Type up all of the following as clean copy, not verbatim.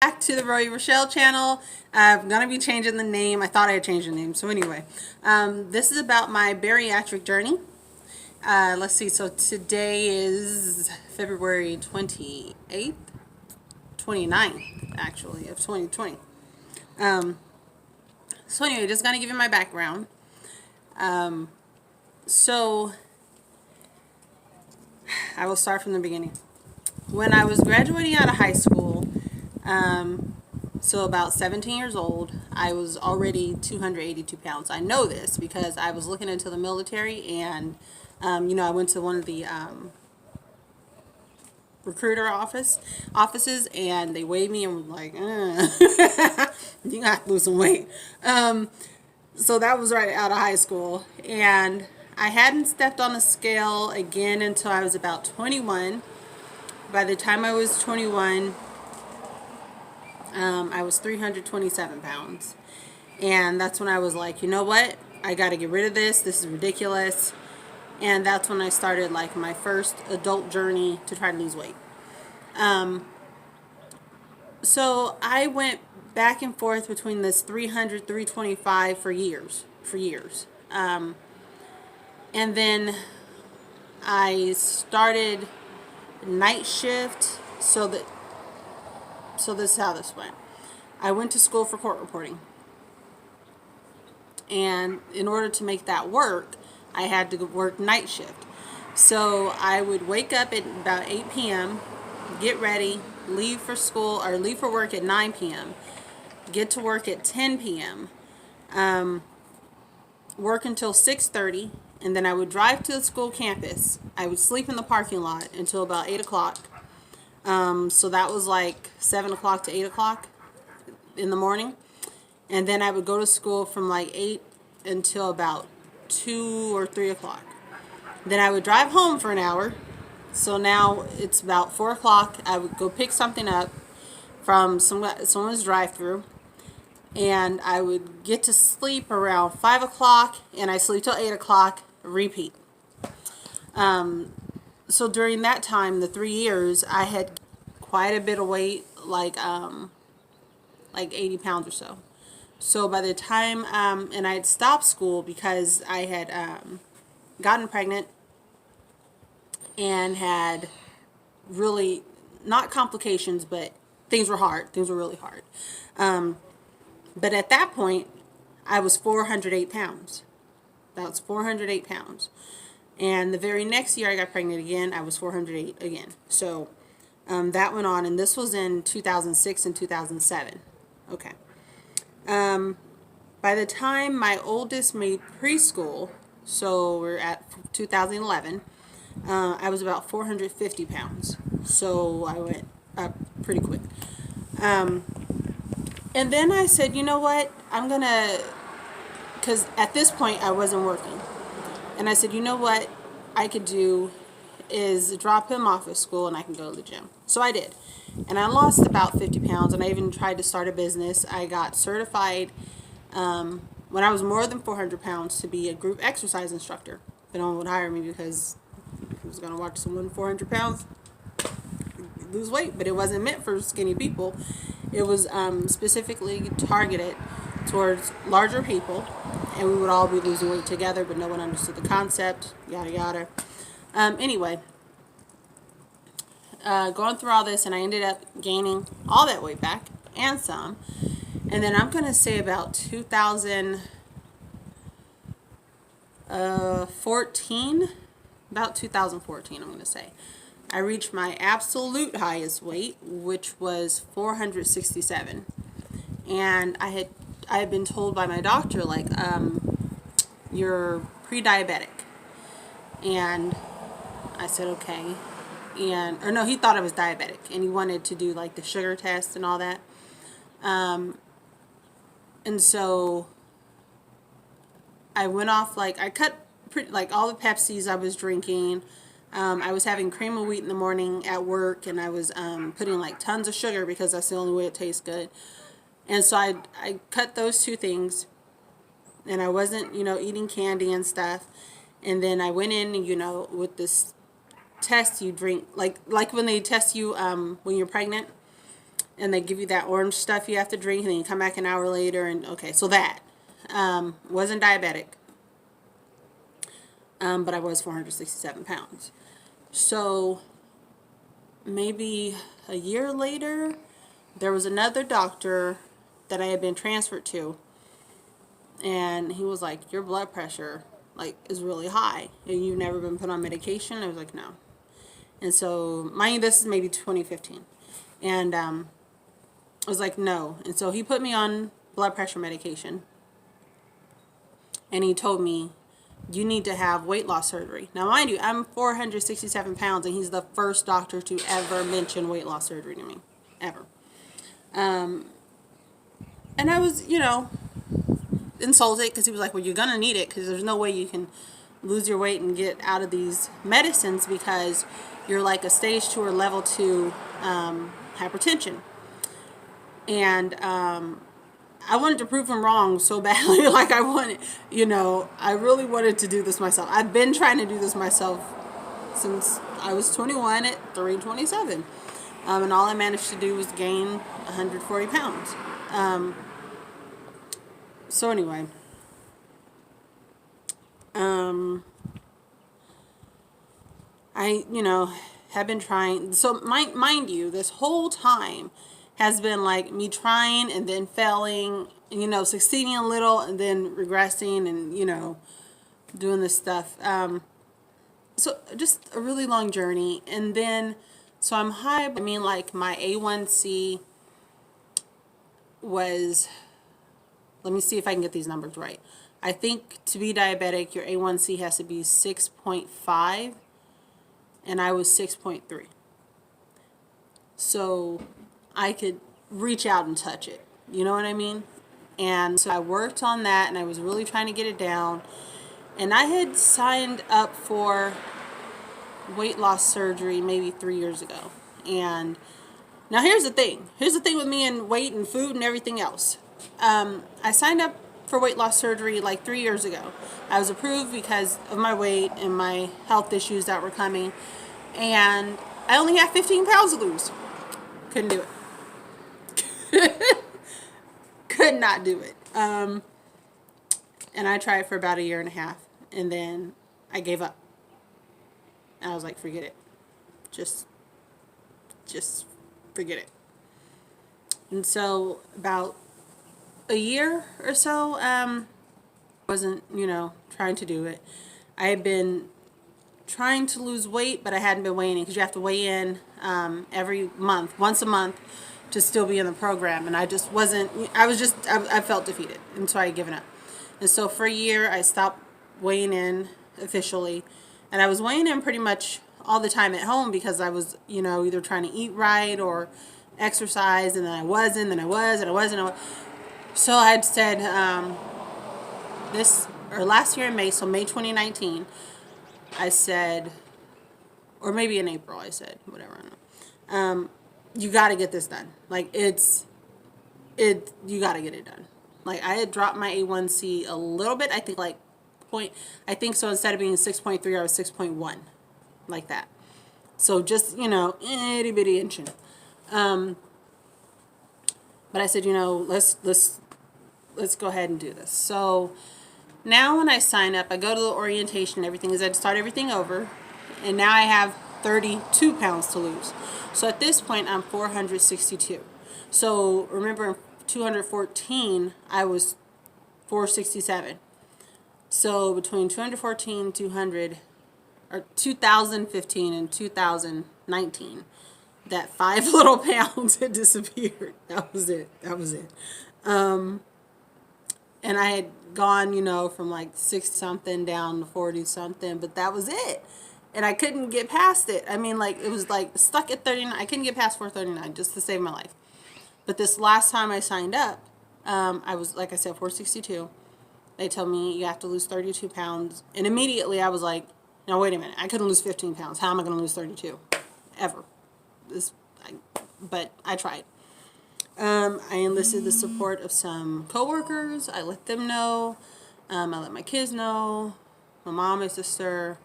Back to the Rochelle channel. I'm gonna be changing the name. I thought I had changed the name. So anyway, this is about my bariatric journey. Let's see. So today is February 28th, 29th, actually, of 2020. So anyway, just gonna give you my background. So I will start from the beginning. When I was graduating out of high school, so about 17 years old, I was already 282 pounds. I know this because I was looking into the military, and I went to one of the recruiter offices, and they weighed me and were like, you got to lose some weight. So that was right out of high school, and I hadn't stepped on a scale again until I was about 21. By the time I was 21, I was 327 pounds. And that's when I was like, you know what? I got to get rid of this. This is ridiculous. And that's when I started like my first adult journey to try to lose weight. So I went back and forth between this 300, 325 for years. And then I started night shift. So this is how this went. I went to school for court reporting. And in order to make that work, I had to work night shift. So I would wake up at about 8 p.m., get ready, leave for school or leave for work at 9 p.m., get to work at 10 p.m., work until 6:30, and then I would drive to the school campus. I would sleep in the parking lot until about 8 o'clock. So that was like 7 o'clock to 8 o'clock in the morning. And then I would go to school from like 8 until about 2 or 3 o'clock. Then I would drive home for an hour. So now it's about 4 o'clock. I would go pick something up from someone's drive-through. And I would get to sleep around 5 o'clock. And I sleep till 8 o'clock. Repeat. So during that time, the 3 years, I had quite a bit of weight, like 80 pounds or so. So by the time, and I had stopped school because I had gotten pregnant and had really, not complications, but things were hard. Things were really hard. But at that point, I was 408 pounds. That was 408 pounds. And the very next year I got pregnant again, I was 408 again. So that went on, and this was in 2006 and 2007. Okay. By the time my oldest made preschool, so we're at 2011, I was about 450 pounds. So I went up pretty quick. And then I said, you know what, I'm going to, because at this point I wasn't working. And I said, you know what I could do is drop him off at school and I can go to the gym. So I did. And I lost about 50 pounds, and I even tried to start a business. I got certified when I was more than 400 pounds to be a group exercise instructor. But no one would hire me because I was going to watch someone 400 pounds lose weight. But it wasn't meant for skinny people. It was specifically targeted towards larger people, and we would all be losing weight together, but no one understood the concept, yada yada. Anyway, going through all this, and I ended up gaining all that weight back and some. And then I'm going to say about 2014, about 2014 I'm going to say, I reached my absolute highest weight, which was 467. And I had been told by my doctor, like, you're pre-diabetic. And I said, okay. Or no, he thought I was diabetic, and he wanted to do like the sugar test and all that. And so I went off, like, I cut like all the Pepsis I was drinking. I was having cream of wheat in the morning at work, and I was putting like tons of sugar because that's the only way it tastes good. And so I cut those two things, and I wasn't, eating candy and stuff. And then I went in, with this test you drink, like when they test you when you're pregnant, and they give you that orange stuff you have to drink, and then you come back an hour later, and okay, so that. Wasn't diabetic, but I was 467 pounds. So maybe a year later, there was another doctor that I had been transferred to, and he was like, your blood pressure like is really high, and you've never been put on medication. I was like, no. And so, mind you, this is maybe 2015, and I was like, no. And so he put me on blood pressure medication, and he told me, you need to have weight loss surgery. Now, mind you, I'm 467 pounds, and he's the first doctor to ever mention weight loss surgery to me, ever. And I was, insulted, because he was like, well, you're going to need it, because there's no way you can lose your weight and get out of these medicines, because you're like a stage 2 or level 2 hypertension. And I wanted to prove him wrong so badly. Like, I really wanted to do this myself. I've been trying to do this myself since I was 21 at 327. And all I managed to do was gain 140 pounds. So anyway, I, have been trying. So mind you, this whole time has been like me trying and then failing, succeeding a little and then regressing and, doing this stuff. So just a really long journey. And then, so I'm high. I mean, like my A1C was, let me see if I can get these numbers right. I think to be diabetic, your A1C has to be 6.5, and I was 6.3. So I could reach out and touch it. You know what I mean? And so I worked on that, and I was really trying to get it down. And I had signed up for weight loss surgery maybe 3 years ago. And now here's the thing. Here's the thing with me and weight and food and everything else. I signed up for weight loss surgery like 3 years ago. I was approved because of my weight and my health issues that were coming. And I only had 15 pounds to lose. Couldn't do it. Could not do it. And I tried for about a year and a half. And then I gave up. And I was like, forget it. Just forget it. And so about a year or so, wasn't, trying to do it. I had been trying to lose weight, but I hadn't been weighing in, because you have to weigh in every month, once a month, to still be in the program. And I just wasn't, I felt defeated. And so I had given up. And so for a year, I stopped weighing in officially. And I was weighing in pretty much all the time at home, because I was, either trying to eat right or exercise, and then I wasn't, then I was, and I wasn't. So I had said last year in May, so May 2019, I said, or maybe in April, I said, whatever, I don't know. You got to get this done. Like, you got to get it done. Like, I had dropped my A1C a little bit. I think so instead of being 6.3, I was 6.1, like that. So just, itty bitty inching. But I said, let's go ahead and do this. So now when I sign up, I go to the orientation and everything, is I'd start everything over. And now I have 32 pounds to lose. So at this point, I'm 462. So remember, in 214, I was 467. So between 2015 and 2019, that 5 little pounds had disappeared. That was it. And I had gone, from like 6-something down to 40-something, but that was it. And I couldn't get past it. I mean, like, it was like stuck at 39. I couldn't get past 439 just to save my life. But this last time I signed up, I was, like I said, 462. They told me you have to lose 32 pounds. And immediately I was like, no, wait a minute. I couldn't lose 15 pounds. How am I going to lose 32? Ever. But I tried. I enlisted the support of some coworkers. I let them know. I let my kids know. My mom, my sister.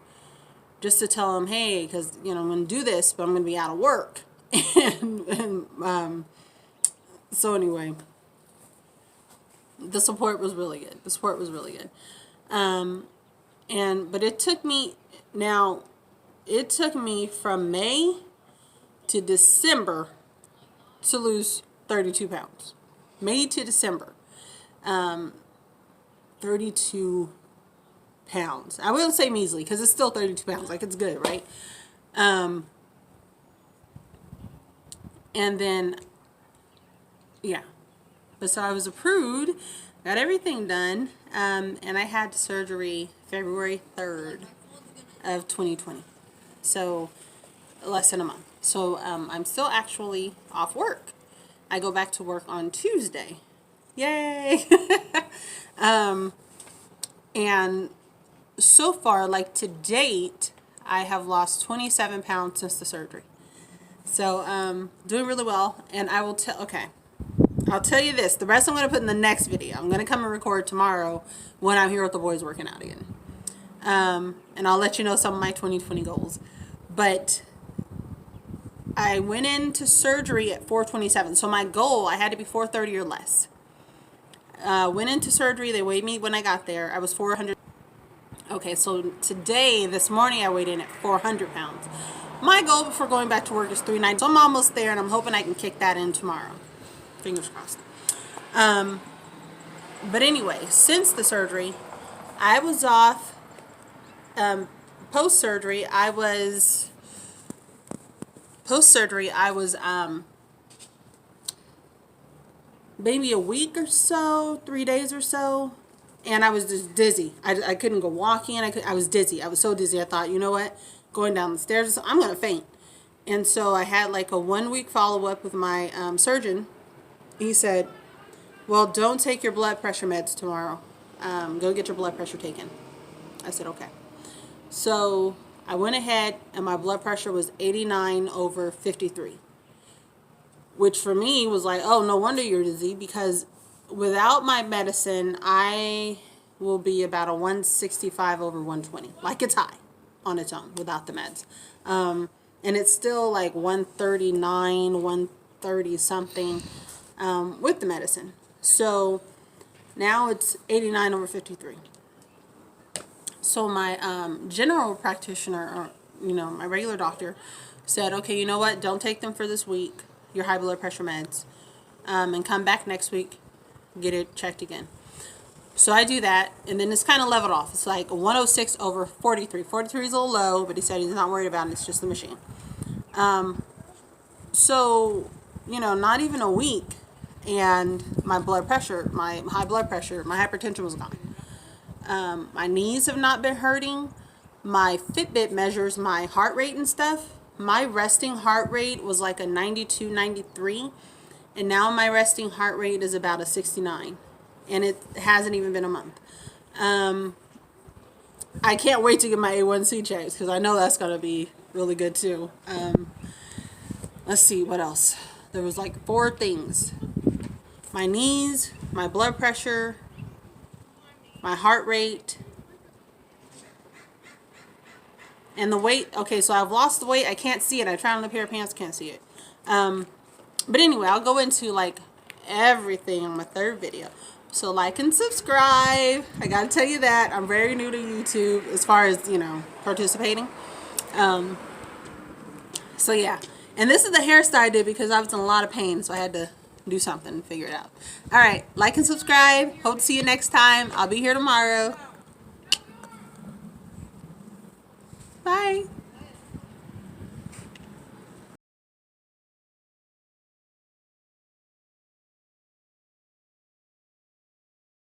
Just to tell them, hey, because, I'm going to do this, but I'm going to be out of work. and So anyway, the support was really good. The support was really good. But it took me, from May to December to lose 32 pounds. May to December. 32 pounds. I wouldn't say measly because it's still 32 pounds. Like, it's good, right? And then, yeah. But so I was approved, got everything done, and I had surgery February 3rd of 2020. So less than a month. So I'm still actually off work. I go back to work on Tuesday. Yay! And so far, like to date, I have lost 27 pounds since the surgery. So doing really well. And I will I'll tell you this. The rest I'm going to put in the next video. I'm going to come and record tomorrow when I'm here with the boys working out again. And I'll let you know some of my 2020 goals. But I went into surgery at 427. So my goal, I had to be 430 or less. Went into surgery. They weighed me when I got there. I was 400. Okay, so this morning, I weighed in at 400 pounds. My goal before going back to work is 390. So I'm almost there, and I'm hoping I can kick that in tomorrow. Fingers crossed. But anyway, since the surgery, I was off. Post-surgery, I was maybe a week or so, 3 days or so, and I was just dizzy. I couldn't go walking. I was dizzy. I was so dizzy. I thought, you know what, going down the stairs, I'm going to faint. And so I had like a 1 week follow-up with my surgeon. He said, well, don't take your blood pressure meds tomorrow. Go get your blood pressure taken. I said, okay. So I went ahead and my blood pressure was 89/53. Which for me was like, oh, no wonder you're dizzy, because without my medicine, I will be about a 165/120. Like, it's high on its own without the meds. And it's still like 139, 130 something with the medicine. So now it's 89/53. So my general practitioner, or my regular doctor, said, okay, you know what? Don't take them for this week, your high blood pressure meds, and come back next week, get it checked again. So I do that, and then it's kind of leveled off. It's like 106/43. 43 is a little low, but he said he's not worried about it. It's just the machine. So, not even a week, and my blood pressure, my high blood pressure, my hypertension was gone. My knees have not been hurting. My Fitbit measures my heart rate and stuff. My resting heart rate was like a 92, 93. And now my resting heart rate is about a 69. And it hasn't even been a month. I can't wait to get my A1C checks, because I know that's going to be really good too. Let's see, what else? There was like 4 things. My knees, my blood pressure, my heart rate, and the weight. Okay, so I've lost the weight. I can't see it. I tried on a pair of pants, can't see it. But anyway, I'll go into like everything on my 3rd video. So like and subscribe. I gotta tell you that I'm very new to YouTube as far as participating. So yeah, and this is the hairstyle I did because I was in a lot of pain, so I had to do something and figure it out. All right, like and subscribe. Hope to see you next time. I'll be here tomorrow. Bye.